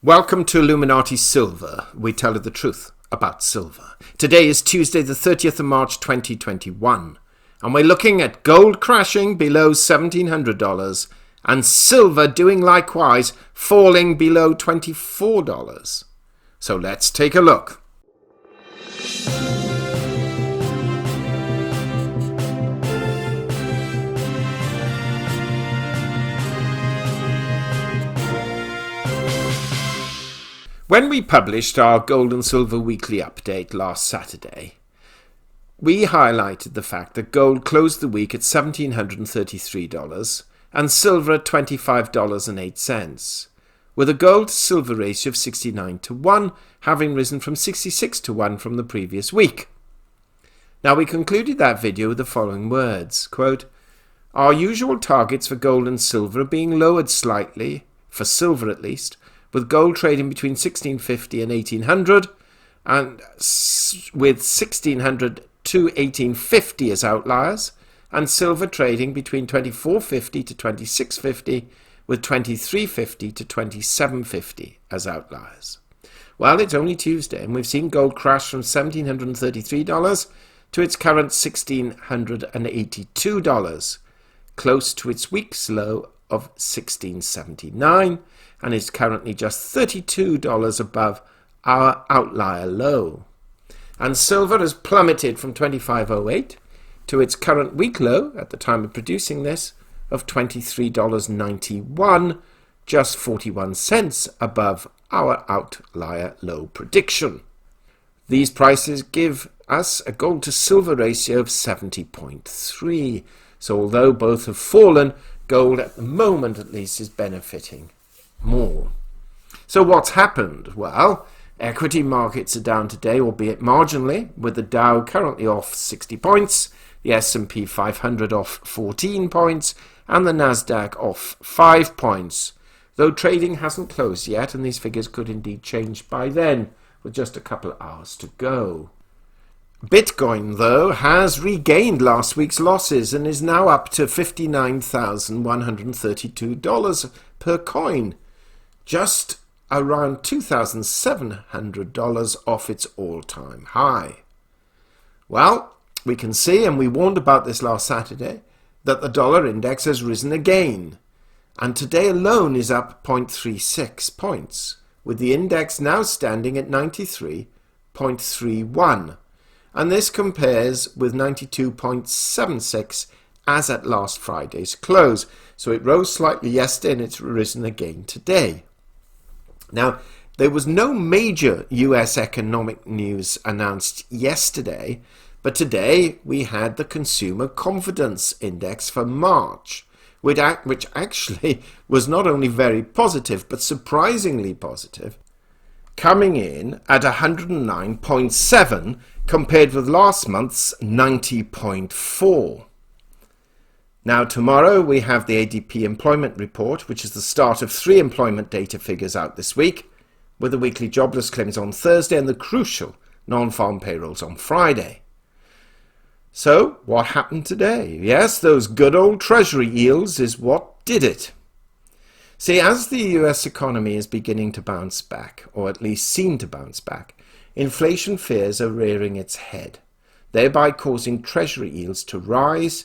Welcome to Illuminati Silver. We tell you the truth about silver. Today is Tuesday the 30th of March 2021 and we're looking at gold crashing below $1,700 and silver doing likewise, falling below $24. So let's take a look. When we published our Gold and Silver Weekly Update last Saturday, we highlighted the fact that gold closed the week at $1,733 and silver at $25.08, with a gold-to-silver ratio of 69:1, having risen from 66:1 from the previous week. Now, we concluded that video with the following words, quote, "Our usual targets for gold and silver are being lowered slightly, for silver at least, with gold trading between 1650 and 1800, and with 1600 to 1850 as outliers, and silver trading between 2450 to 2650, with 2350 to 2750 as outliers." Well, it's only Tuesday, and we've seen gold crash from $1,733 to its current $1,682, close to its week's low of $1,679, and is currently just $32 above our outlier low. And silver has plummeted from $25.08 to its current week low at the time of producing this of $23.91, just 41 cents above our outlier low prediction. These prices give us a gold to silver ratio of 70.3. So although both have fallen, gold at the moment at least is benefiting more. So what's happened? Well, equity markets are down today, albeit marginally, with the Dow currently off 60 points, the S&P 500 off 14 points, and the Nasdaq off 5 points, though trading hasn't closed yet, and these figures could indeed change by then, with just a couple of hours to go. Bitcoin, though, has regained last week's losses and is now up to $59,132 per coin, just around $2,700 off its all-time high. Well, we can see, and we warned about this last Saturday, that the dollar index has risen again, and today alone is up 0.36 points, with the index now standing at 93.31, and this compares with 92.76 as at last Friday's close. So it rose slightly yesterday and it's risen again today. Now, there was no major US economic news announced yesterday, but today we had the Consumer Confidence Index for March, which actually was not only very positive, but surprisingly positive, coming in at 109.7 compared with last month's 90.4. Now, tomorrow we have the ADP employment report, which is the start of 3 employment data figures out this week, with the weekly jobless claims on Thursday and the crucial non-farm payrolls on Friday. So, what happened today? Yes, those good old Treasury yields is what did it. See, as the US economy is beginning to bounce back, or at least seem to bounce back, inflation fears are rearing its head, thereby causing Treasury yields to rise,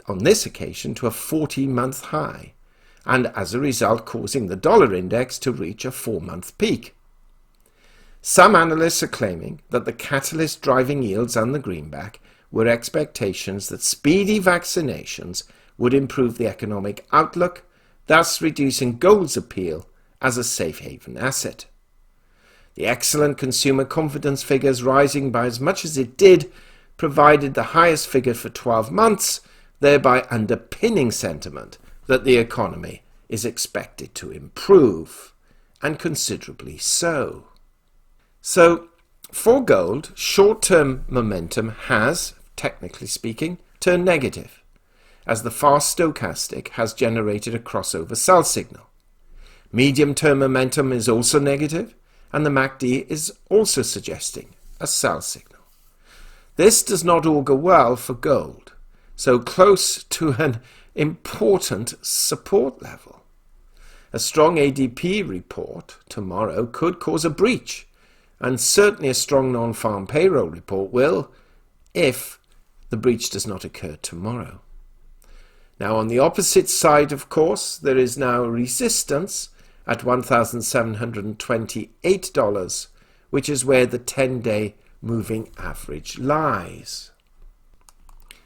on this occasion to a 40-month high, and as a result causing the dollar index to reach a 4-month peak. Some analysts are claiming that the catalyst driving yields and the greenback were expectations that speedy vaccinations would improve the economic outlook, thus reducing gold's appeal as a safe haven asset. The excellent consumer confidence figures rising by as much as it did provided the highest figure for 12 months, thereby underpinning sentiment that the economy is expected to improve, and considerably so. So, for gold, short-term momentum has, technically speaking, turned negative, as the fast stochastic has generated a crossover sell signal. Medium-term momentum is also negative, and the MACD is also suggesting a sell signal. This does not augur well for gold, so close to an important support level. A strong ADP report tomorrow could cause a breach, and certainly a strong non-farm payroll report will, if the breach does not occur tomorrow. Now, on the opposite side, of course, there is now resistance at $1,728, which is where the 10-day moving average lies.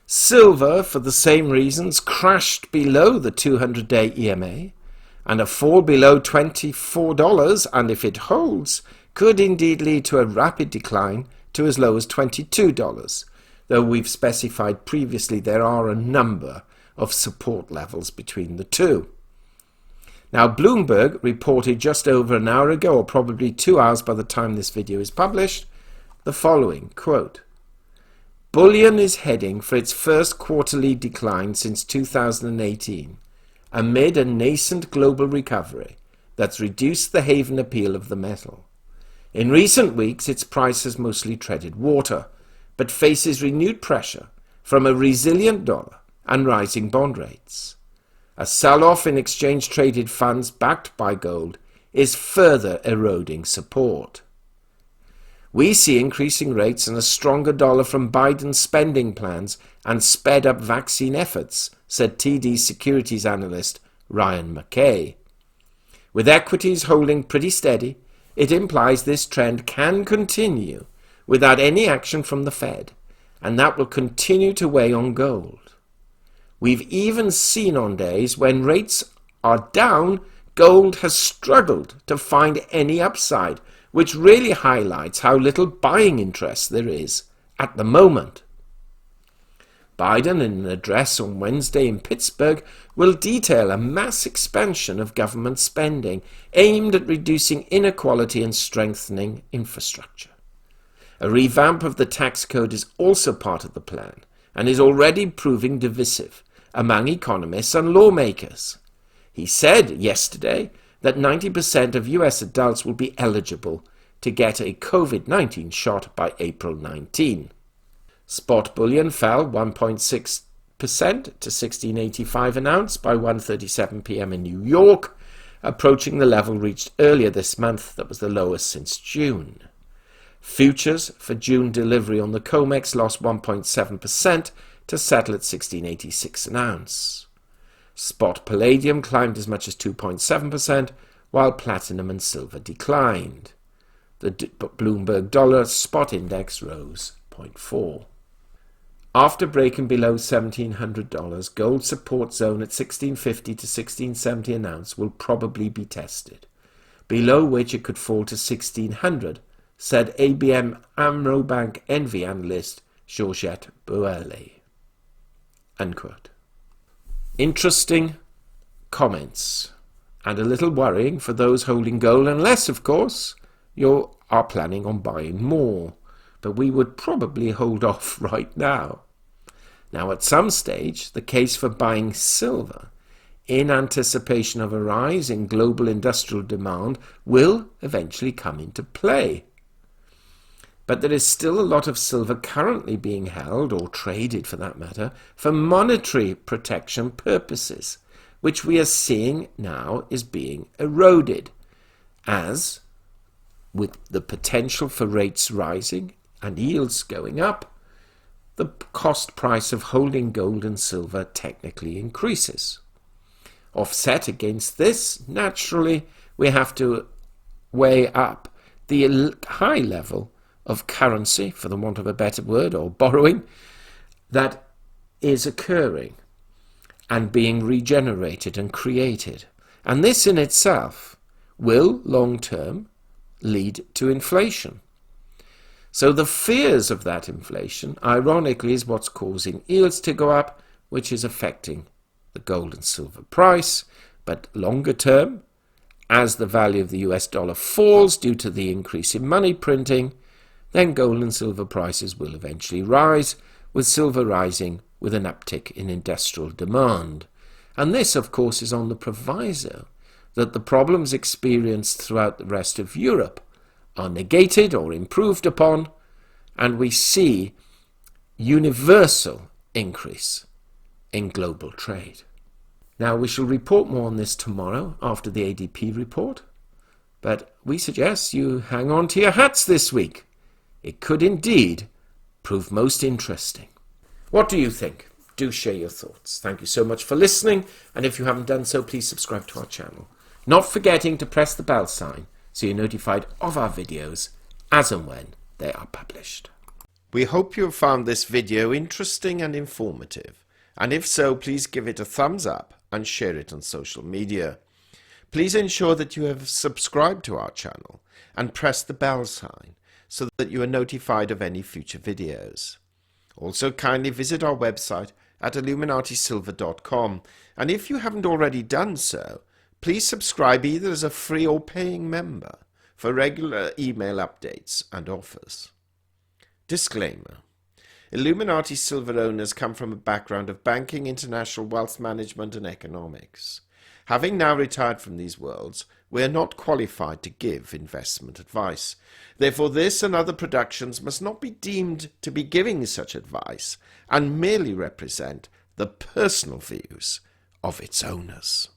Silver, for the same reasons, crashed below the 200-day EMA, and a fall below $24, and if it holds, could indeed lead to a rapid decline to as low as $22, though we've specified previously there are a number of support levels between the two. Now, Bloomberg reported just over an hour ago, or probably 2 hours by the time this video is published, the following, quote, "Bullion is heading for its first quarterly decline since 2018, amid a nascent global recovery that's reduced the haven appeal of the metal. In recent weeks, its price has mostly treaded water, but faces renewed pressure from a resilient dollar and rising bond rates. A sell-off in exchange-traded funds backed by gold is further eroding support. We see increasing rates and a stronger dollar from Biden's spending plans and sped-up vaccine efforts," said TD securities analyst Ryan McKay. "With equities holding pretty steady, it implies this trend can continue without any action from the Fed, and that will continue to weigh on gold. We've even seen on days when rates are down, gold has struggled to find any upside, which really highlights how little buying interest there is at the moment." Biden, in an address on Wednesday in Pittsburgh, will detail a mass expansion of government spending aimed at reducing inequality and strengthening infrastructure. A revamp of the tax code is also part of the plan and is already proving divisive among economists and lawmakers. He said yesterday that 90% of US adults will be eligible to get a COVID-19 shot by April 19. Spot bullion fell 1.6% to $16.85 an ounce by 1:37 p.m. in New York, approaching the level reached earlier this month that was the lowest since June. Futures for June delivery on the COMEX lost 1.7% to settle at $16.86 an ounce. Spot palladium climbed as much as 2.7%, while platinum and silver declined. The Bloomberg dollar spot index rose 0.4. After breaking below $1,700, gold support zone at $1,650 to $1,670 an ounce will probably be tested, below which it could fall to $1,600, said ABN AMRO Bank Envy analyst Georgette Boelle. Unquote. Interesting comments, and a little worrying for those holding gold, unless, of course, you are planning on buying more. But we would probably hold off right now. Now, at some stage, the case for buying silver in anticipation of a rise in global industrial demand will eventually come into play. But there is still a lot of silver currently being held, or traded for that matter, for monetary protection purposes, which we are seeing now is being eroded, as, with the potential for rates rising and yields going up, the cost price of holding gold and silver technically increases. Offset against this, naturally, we have to weigh up the high level of currency, for the want of a better word, or borrowing, that is occurring and being regenerated and created. And this in itself will, long-term, lead to inflation. So the fears of that inflation, ironically, is what's causing yields to go up, which is affecting the gold and silver price. But longer term, as the value of the US dollar falls due to the increase in money printing, then gold and silver prices will eventually rise, with silver rising with an uptick in industrial demand. And this, of course, is on the proviso that the problems experienced throughout the rest of Europe are negated or improved upon, and we see universal increase in global trade. Now, we shall report more on this tomorrow after the ADP report, but we suggest you hang on to your hats this week. It could indeed prove most interesting. What do you think? Do share your thoughts. Thank you so much for listening, and if you haven't done so, please subscribe to our channel. Not forgetting to press the bell sign so you're notified of our videos as and when they are published. We hope you have found this video interesting and informative, and if so, please give it a thumbs up and share it on social media. Please ensure that you have subscribed to our channel and press the bell sign so that you are notified of any future videos. Also, kindly visit our website at illuminatisilver.com, and if you haven't already done so, please subscribe either as a free or paying member for regular email updates and offers. Disclaimer: Illuminati Silver owners come from a background of banking, international wealth management and economics. Having now retired from these worlds, we are not qualified to give investment advice. Therefore, this and other productions must not be deemed to be giving such advice and merely represent the personal views of its owners.